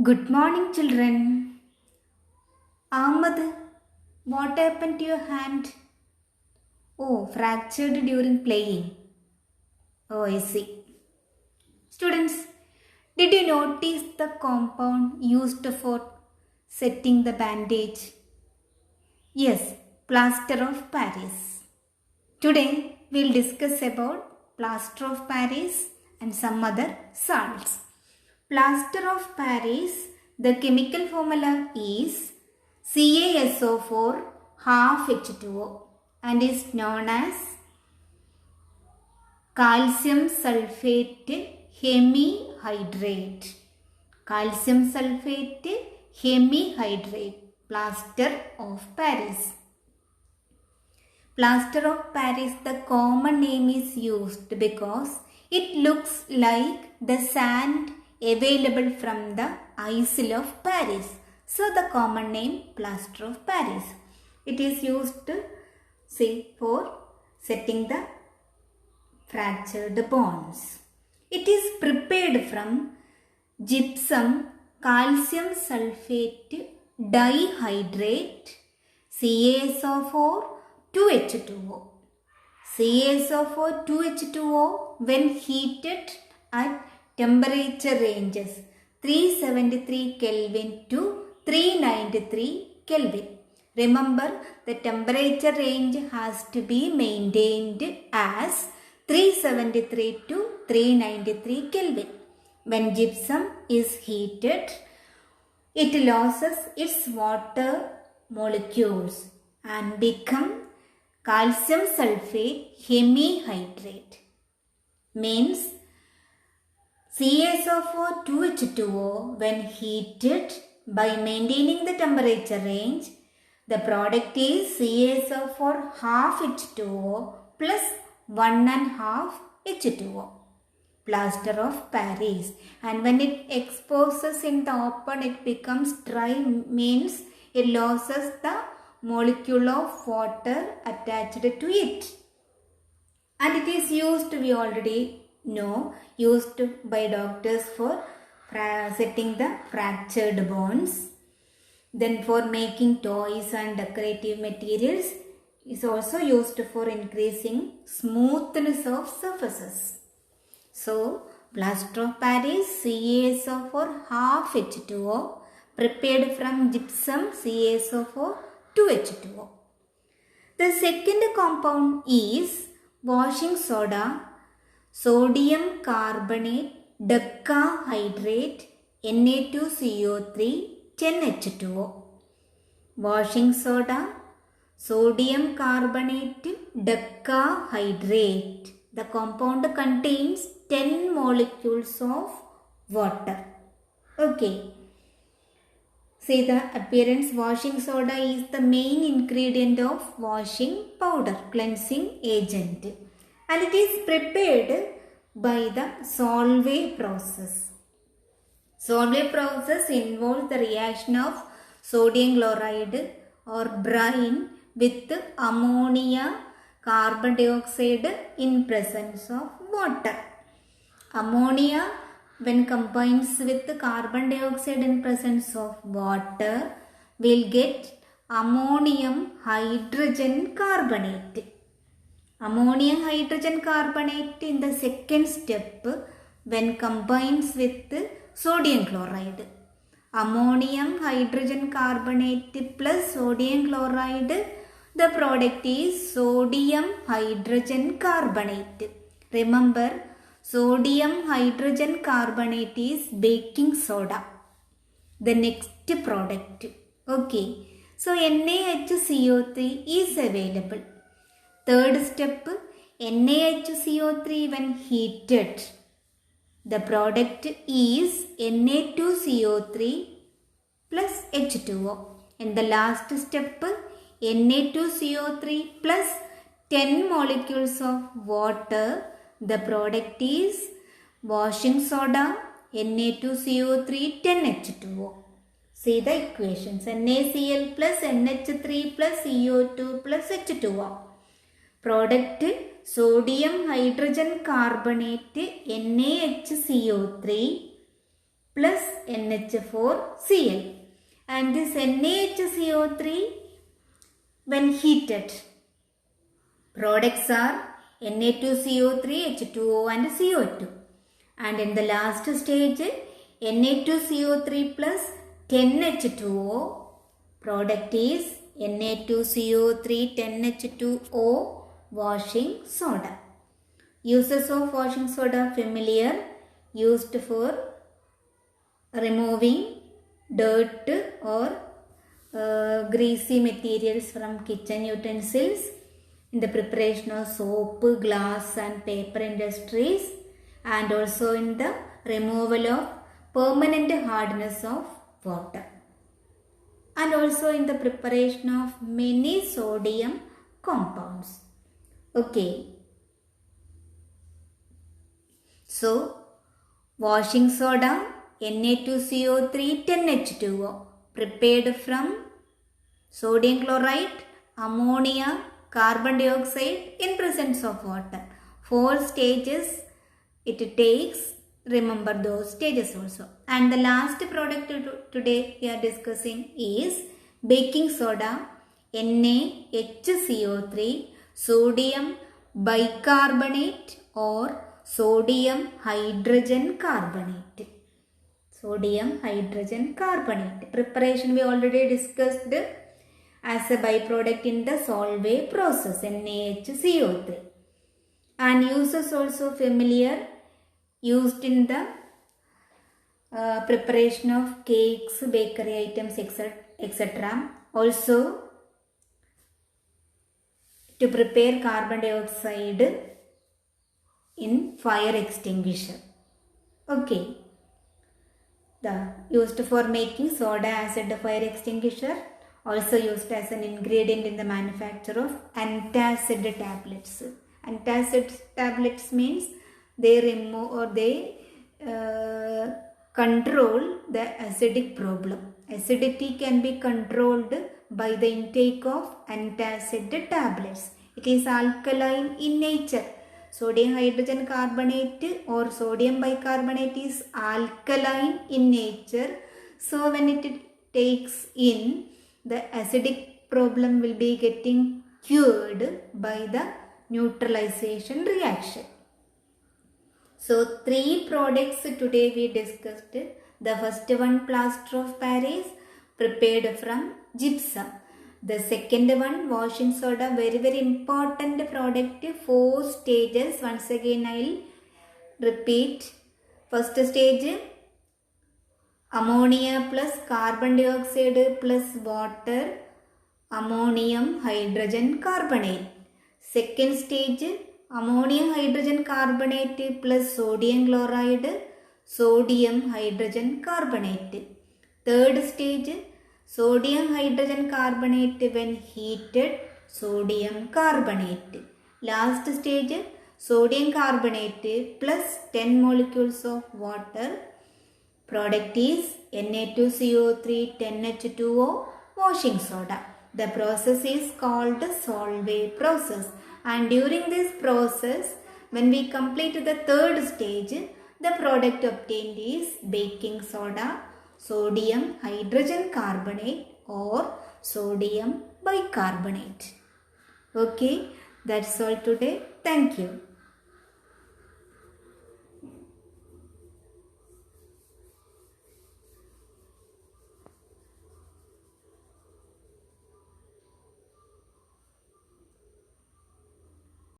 Good morning, children. Ahmad, what happened to your hand? Oh, fractured during playing. Oh, I see. Students, did you notice the compound used for setting the bandage? Yes, plaster of Paris. Today, we'll discuss about plaster of Paris and some other salts. Plaster of Paris, the chemical formula is CaSO4 half H2O and is known as calcium sulfate hemihydrate. Calcium sulfate hemihydrate, plaster of Paris. Plaster of Paris, the common name is used because it looks like the sand available from the Isle of Paris. So the common name plaster of Paris. It is used for setting the fractured bones. It is prepared from gypsum calcium sulfate dihydrate CaSO4 2H2O. CaSO4 2H2O when heated at temperature ranges 373 Kelvin to 393 Kelvin. Remember, the temperature range has to be maintained as 373 to 393 Kelvin. When gypsum is heated, it loses its water molecules and become calcium sulfate hemihydrate. Means CaSO4 2H2O when heated by maintaining the temperature range, the product is CaSO4 half H2O plus 1.5 H2O. Plaster of Paris. And when it exposes in the open, it becomes dry, means it loses the molecule of water attached to it. And it is used, we already know, used by doctors for setting the fractured bones. Then for making toys and decorative materials, is also used for increasing smoothness of surfaces. So, plaster of Paris CaSO4 half H2O prepared from gypsum CaSO4 2H2O. The second compound is washing soda, sodium carbonate decahydrate Na2CO3 10H2O. Washing soda, sodium carbonate decahydrate. The compound contains 10 molecules of water. Okay. See the appearance. Washing soda is the main ingredient of washing powder, cleansing agent. And it is prepared by the Solvay process. Solvay process involves the reaction of sodium chloride or brine with ammonia carbon dioxide in presence of water. Ammonia when combines with carbon dioxide in presence of water will get ammonium hydrogen carbonate. Ammonium hydrogen carbonate in the second step when combines with sodium chloride. Ammonium hydrogen carbonate plus sodium chloride, the product is sodium hydrogen carbonate. Remember, sodium hydrogen carbonate is baking soda. The next product. Okay. So, NaHCO3 is available. Third step, NaHCO3 when heated. The product is Na2CO3 plus H2O. And the last step, Na2CO3 plus 10 molecules of water. The product is washing soda, Na2CO3 10H2O. See the equations. NaCl plus NH3 plus CO2 plus H2O. Product sodium hydrogen carbonate NaHCO3 plus NH4Cl. And this NaHCO3, when heated, products are Na2CO3, H2O and CO2. And in the last stage, Na2CO3 plus 10H2O, product is Na2CO3 10H2O washing soda. Uses of washing soda familiar, used for removing dirt or greasy materials from kitchen utensils, in the preparation of soap, glass and paper industries, and also in the removal of permanent hardness of water, and also in the preparation of many sodium compounds. Okay. So, washing soda, Na2CO3 10H2O, prepared from sodium chloride, ammonia, carbon dioxide in presence of water. 4 stages it takes. Remember those stages also. And the last product today we are discussing is baking soda, NaHCO3, sodium bicarbonate or sodium hydrogen carbonate. Sodium hydrogen carbonate. Preparation we already discussed as a byproduct in the Solvay process, NaHCO3. And uses also familiar, used in the preparation of cakes, bakery items, etc. Also to prepare carbon dioxide in fire extinguisher. Okay. The used for making soda acid fire extinguisher, also used as an ingredient in the manufacture of antacid tablets. Antacid tablets means they remove or they control the acidic problem. Acidity can be controlled by the intake of antacid tablets. It is alkaline in nature. Sodium hydrogen carbonate or sodium bicarbonate is alkaline in nature. So when it takes in, the acidic problem will be getting cured by the neutralization reaction. So 3 products today we discussed. The first one, plaster of Paris, prepared from gypsum. The second one, washing soda, very important product, 4 stages. Once again I will repeat. First stage, ammonia plus carbon dioxide plus water, ammonium hydrogen carbonate. Second stage, ammonium hydrogen carbonate plus sodium chloride, sodium hydrogen carbonate. Third stage, sodium hydrogen carbonate when heated, sodium carbonate. Last stage, sodium carbonate plus 10 molecules of water. Product is Na2CO3 10H2O washing soda. The process is called Solvay process. And during this process, when we complete the third stage, the product obtained is baking soda, sodium hydrogen carbonate or sodium bicarbonate. Okay, that's all today. Thank you.